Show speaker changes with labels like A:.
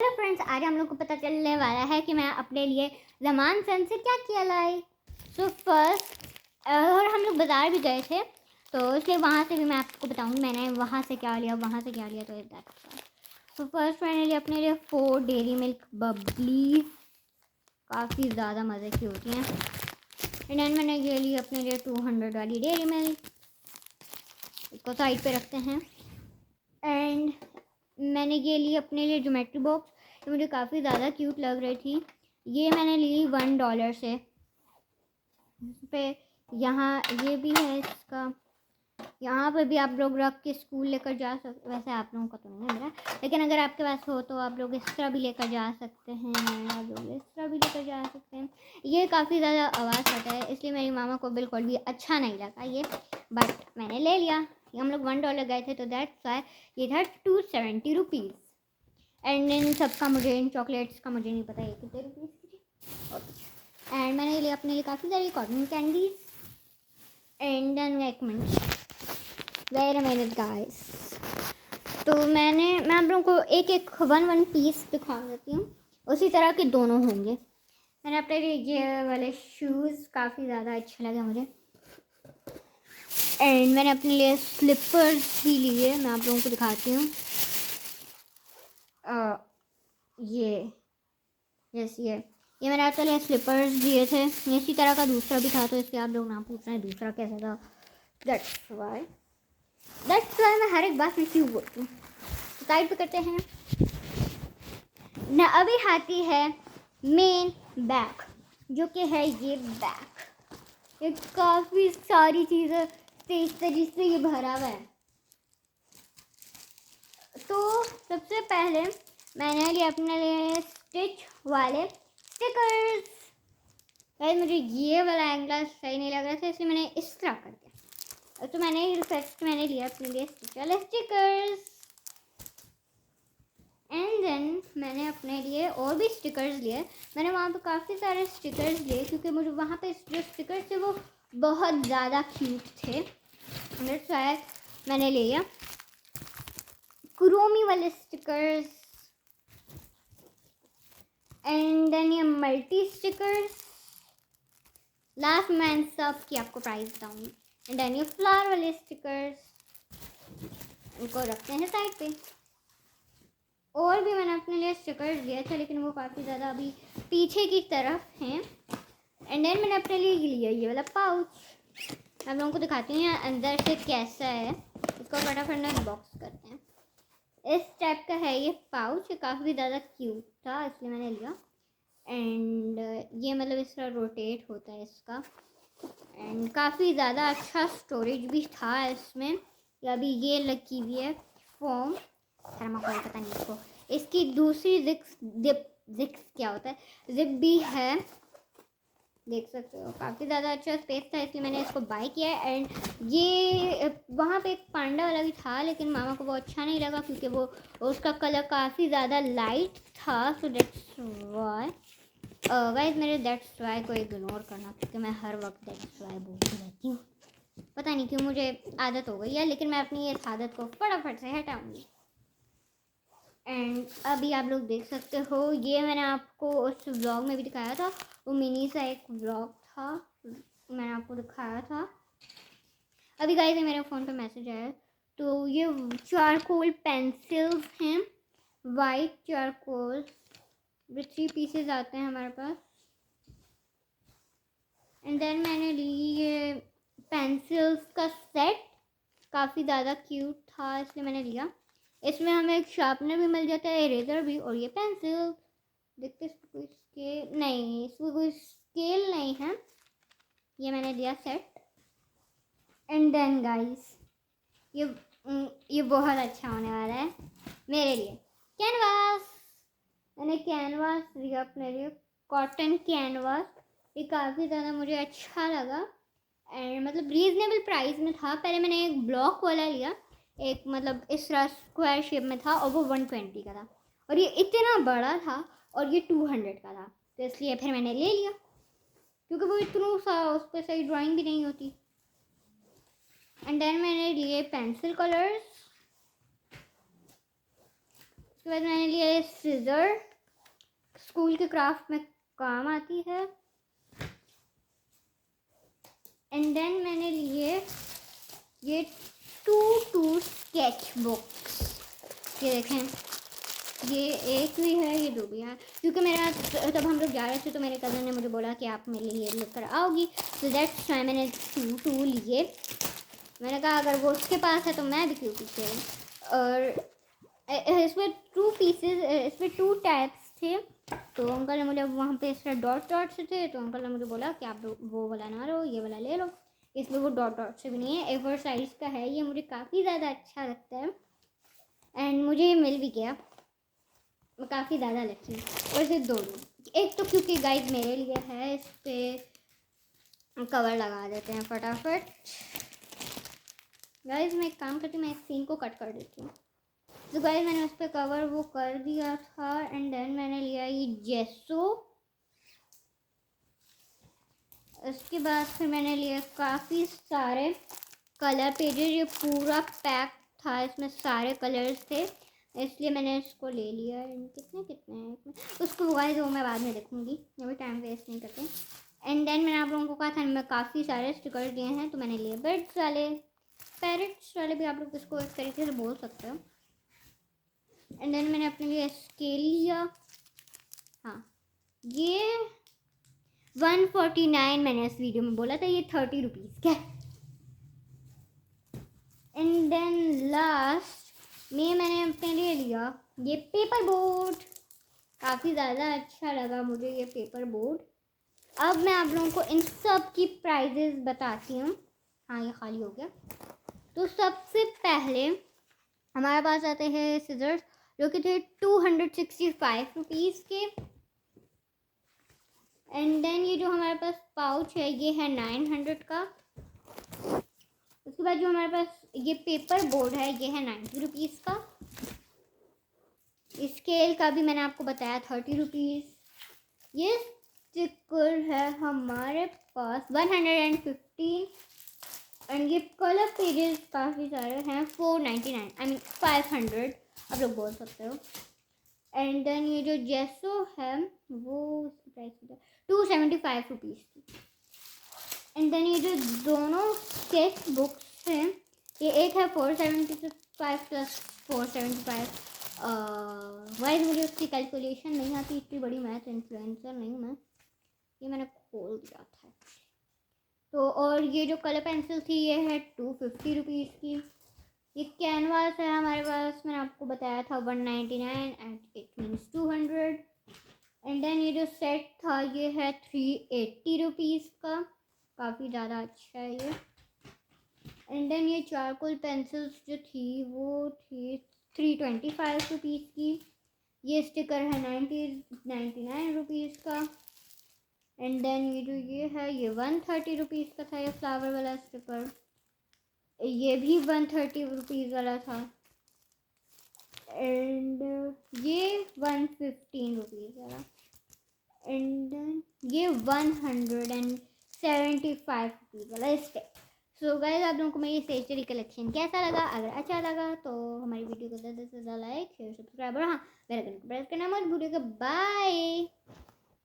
A: Hello friends, आज हम लोग को पता चलने वाला है कि मैं अपने लिए ज़मान सन से क्या किया लाई। सो फर्स्ट और हम लोग बाज़ार भी गए थे, तो इसलिए वहाँ से भी मैं आपको बताऊँगी मैंने वहाँ से क्या लिया, वहाँ से क्या लिया। तो तो फर्स्ट मैंने लिया अपने लिए 4 डेयरी मिल्क बबली, काफ़ी ज़्यादा मज़े की होती हैं। एंड देन मैंने ये ली अपने लिए 200 वाली डेयरी मिल्क, इसको साइड पे रखते हैं। एंड मैंने ये ली अपने लिए ज्योमेट्री बॉक्स, ये मुझे काफ़ी ज़्यादा क्यूट लग रही थी। ये मैंने ली $1 से। पे यहाँ ये भी है इसका, यहाँ पर भी आप लोग रख के स्कूल लेकर जा सकते। वैसे आप लोगों का तो नहीं है मेरा, लेकिन अगर आपके पास हो तो आप लोग इस तरह भी लेकर जा सकते हैं, आप लोग इस तरह भी लेकर जा सकते हैं। ये काफ़ी ज़्यादा आवाज़ करता है, इसलिए मेरी मामा को बिल्कुल भी अच्छा नहीं लगा ये, बट मैंने ले लिया। हम लोग $1 गए थे, तो दैट्स वाई ये था 270 रुपीज़। एंड इन सबका मुझे, इन चॉकलेट्स का मुझे नहीं पता ये कितने रुपीज़ की थी। एंड मैंने लिया अपने लिए काफ़ी सारी कॉटन कैंडीज। एंड देन एक minute, wait a minute guys, तो मैं आप लोगों को एक एक वन पीस दिखा देती हूँ, उसी तरह के दोनों होंगे। मैंने अपने लिए ये वाले शूज़ काफ़ी ज़्यादा अच्छे लगे मुझे। एंड मैंने अपने लिए स्लीपर्स भी लिए, मैं आप लोगों को दिखाती हूँ। ये मैंने आपके लिए स्लीपर्स दिए थे, इसी तरह का दूसरा भी था, तो इसके आप लोग ना पूछ रहे हैं दूसरा कैसा था। दैट्स वाई मैं हर एक बात में क्यों बोलती हूँ। साइड पे करते हैं ना। अभी आती है मेन बैग, जो कि है ये बैग। ये काफ़ी सारी चीज़ें तेज तरीके से ये भरा हुआ है। तो सबसे पहले मैंने लिए अपने लिए स्टिच वाले स्टिकर्स। गाइस मुझे ये वाला एंगल सही नहीं लग रहा था, इसलिए मैंने इस तरह कर दिया। तो मैंने लिया अपने लिए स्टिच वाले स्टिकर्स। एंड देन मैंने अपने लिए और भी स्टिकर्स लिए। मैंने वहाँ पे काफ़ी सारे स्टिकर्स लिए, क्योंकि मुझे वहाँ पे जो स्टिकर्स थे वो बहुत ज़्यादा क्यूट थे। मैंने ले लिया क्रोमी वाले स्टिकर्स। एंड देन ये मल्टी स्टिकर्स। लास्ट मैं सब की आपको प्राइस बताऊंगी। एंड देन ये फ्लावर वाले स्टिकर्स, इनको रखते हैं साइड पे। और भी मैंने अपने लिए स्टिकर्स लिए थे, लेकिन वो काफ़ी ज़्यादा अभी पीछे की तरफ हैं। एंड देन मैंने अपने लिए लिया ये वाला पाउच। आप लोगों को दिखाती हूँ अंदर से कैसा है, इसको फटाफट ना बॉक्स करते हैं। इस टाइप का है ये पाउच, काफ़ी ज़्यादा क्यूट था, इसलिए मैंने लिया। एंड ये मतलब इस तरह रोटेट होता है इसका। एंड काफ़ी ज़्यादा अच्छा स्टोरेज भी था इसमें। अभी ये लगी हुई है फोम, थर्माकोल पता नहीं इसको। इसकी दूसरी जिक्स क्या होता है, जिप भी है, देख सकते हो। काफ़ी ज़्यादा अच्छा स्पेस था, इसलिए मैंने इसको बाय किया। एंड ये वहाँ पे एक पांडा वाला भी था, लेकिन मामा को वो अच्छा नहीं लगा, क्योंकि वो उसका कलर काफ़ी ज़्यादा लाइट था। सो दैट्स वाई गाइस, मेरे दैट्स वाई को इग्नोर करना, क्योंकि मैं हर वक्त दैट्स वाई बोलती रहती हूँ। पता नहीं क्यों मुझे आदत हो गई है, लेकिन मैं अपनी इस आदत को फटाफट से हटाऊँगी। एंड अभी आप लोग देख सकते हो, ये मैंने आपको उस व्लॉग में भी दिखाया था, वो मिनी सा एक व्लॉग था, मैंने आपको दिखाया था। अभी गाइस मेरे फ़ोन पे मैसेज आया, तो ये चारकोल पेंसिल्स हैं, वाइट चारकोल, 3 पीसेज आते हैं हमारे पास। एंड देन मैंने ली ये पेंसिल्स का सेट, काफ़ी ज़्यादा क्यूट था, इसलिए मैंने लिया। इसमें हमें एक शार्पनर भी मिल जाता है, इरेजर भी, और ये पेंसिल। देखते इसमें कोई स्केल नहीं, इसमें कोई स्केल नहीं है। ये मैंने लिया सेट। एंड देन गाइस, ये बहुत अच्छा होने वाला है मेरे लिए, कैनवास। मैंने कैनवास लिया अपने लिए, कॉटन कैनवास। ये काफ़ी ज़्यादा मुझे अच्छा लगा, एंड मतलब रीज़नेबल प्राइस में था। पहले मैंने एक ब्लॉक वाला लिया, एक मतलब इस तरह स्क्वायर शेप में था, और वो 120 का था, और ये इतना बड़ा था, और ये 200 का था। तो इसलिए फिर मैंने ले लिया, क्योंकि वो इतना सा उस पर सही ड्राइंग भी नहीं होती। एंड देन मैंने लिए पेंसिल कलर्स, उसके बाद मैंने लिया ये सीजर, स्कूल के क्राफ्ट में काम आती है। एंड देन मैंने लिए ये टू स्केच बुक्स। ये देखें, ये एक भी है, ये दो भी है, क्योंकि मेरा तब हम लोग जा रहे थे तो मेरे कज़न ने मुझे बोला कि आप मेरे लिए लेकर आओगी, तो दैट्स वाई मैंने टू लिए। मैंने कहा अगर वो उसके पास है तो मैं भी क्यों पीछे। और इसमें 2 पीसेस, इसमें 2 टाइप्स थे। तो अंकल ने मुझे वहाँ पे इस तरह डॉट से थे, तो अंकल ने मुझे बोला कि आप वो वाला ना लो, ये वाला ले लो। इसमें वो डॉट से भी नहीं है, A4 साइज़ का है। ये मुझे काफ़ी ज़्यादा अच्छा लगता है एंड मुझे ये मिल भी गया, मैं काफ़ी ज़्यादा लकी हूँ। और सिर्फ 2 एक तो क्योंकि गाइस मेरे लिए है, इस पर कवर लगा देते हैं फटाफट। गाइस मैं एक काम करती हूँ, मैं इस सीन को कट कर देती हूँ। तो गाइस मैंने उस पर कवर वो कर दिया था एंड देन मैंने लिया ये जेसो। उसके बाद फिर मैंने लिया काफ़ी सारे कलर पेजेस, ये पूरा पैक था, इसमें सारे कलर्स थे, इसलिए मैंने इसको ले लिया। कितने हैं उसको गाइस वो मैं बाद में देखूँगी, अभी टाइम वेस्ट नहीं करते। एंड देन मैंने आप लोगों को कहा था मैं काफ़ी सारे स्टिकर दिए हैं, तो मैंने लिए बर्ड्स वाले, पैरेट्स वाले भी आप लोग इसको इस तरीके से बोल सकते हो। एंड देन मैंने अपने लिए स्केल लिया। हाँ, ये 149 मैंने इस वीडियो में बोला था, ये 30 रुपीज़ का। एंड देन लास्ट में मैंने अपने लिए लिया ये पेपर बोर्ड, काफ़ी ज़्यादा अच्छा लगा मुझे ये पेपर बोर्ड। अब मैं आप लोगों को इन सब की प्राइजेस बताती हूँ। हाँ ये खाली हो गया। तो सबसे पहले हमारे पास आते हैं सिजर्स, जो कि थे 265 रुपीज़ के। एंड देन ये जो हमारे पास पाउच है ये है 900 का। उसके बाद जो हमारे पास ये पेपर बोर्ड है ये है 90 रुपीज़ का। स्केल का भी मैंने आपको बताया 30 रुपीज़। ये स्टिकर है हमारे पास 115। एंड ये कलर पेजेस काफ़ी सारे हैं 499, आई मीन 500 आप लोग बोल सकते हो। एंड देन ये जो जेसो है वो उसकी प्राइस 275 रुपीज़ की। एंड देन ये जो दोनों स्केच बुक्स हैं, ये एक है 475 प्लस 475। वाइज मुझे उसकी कैलकुलेशन नहीं आती, इतनी बड़ी मैथ इन्फ्लुएंसर नहीं मैं, ये मैंने खोल दिया था। तो और ये जो कलर पेंसिल थी ये है 250 रुपीज़ की। ये कैनवास है हमारे पास, मैंने आपको बताया था 199 and it means 200। And then ये जो सेट था ये है 380 रुपीज़ का, काफ़ी ज़्यादा अच्छा है ये। एंड देन ये चारकोल पेंसिल्स जो थी वो थी 325 रुपीज़ की। ये स्टिकर है 99 रुपीज़ का। एंड देन ये जो ये है ये 130 रुपीज़ का था, ये फ्लावर वाला स्टिकर। ये भी 130 रुपीज़ वाला था। एंड ये 115 रुपीज़ वाला। एंड देन ये 175 रुपीज़ वाला स्टिक। सो गाइस आप लोगों को मेरी स्टेशनरी कलेक्शन कैसा लगा? अगर अच्छा लगा तो हमारी वीडियो को ज़्यादा से ज़्यादा लाइक शेयर सब्सक्राइब और हाँ बेल आइकन को प्रेस करना मत भूलिएगा। बाय।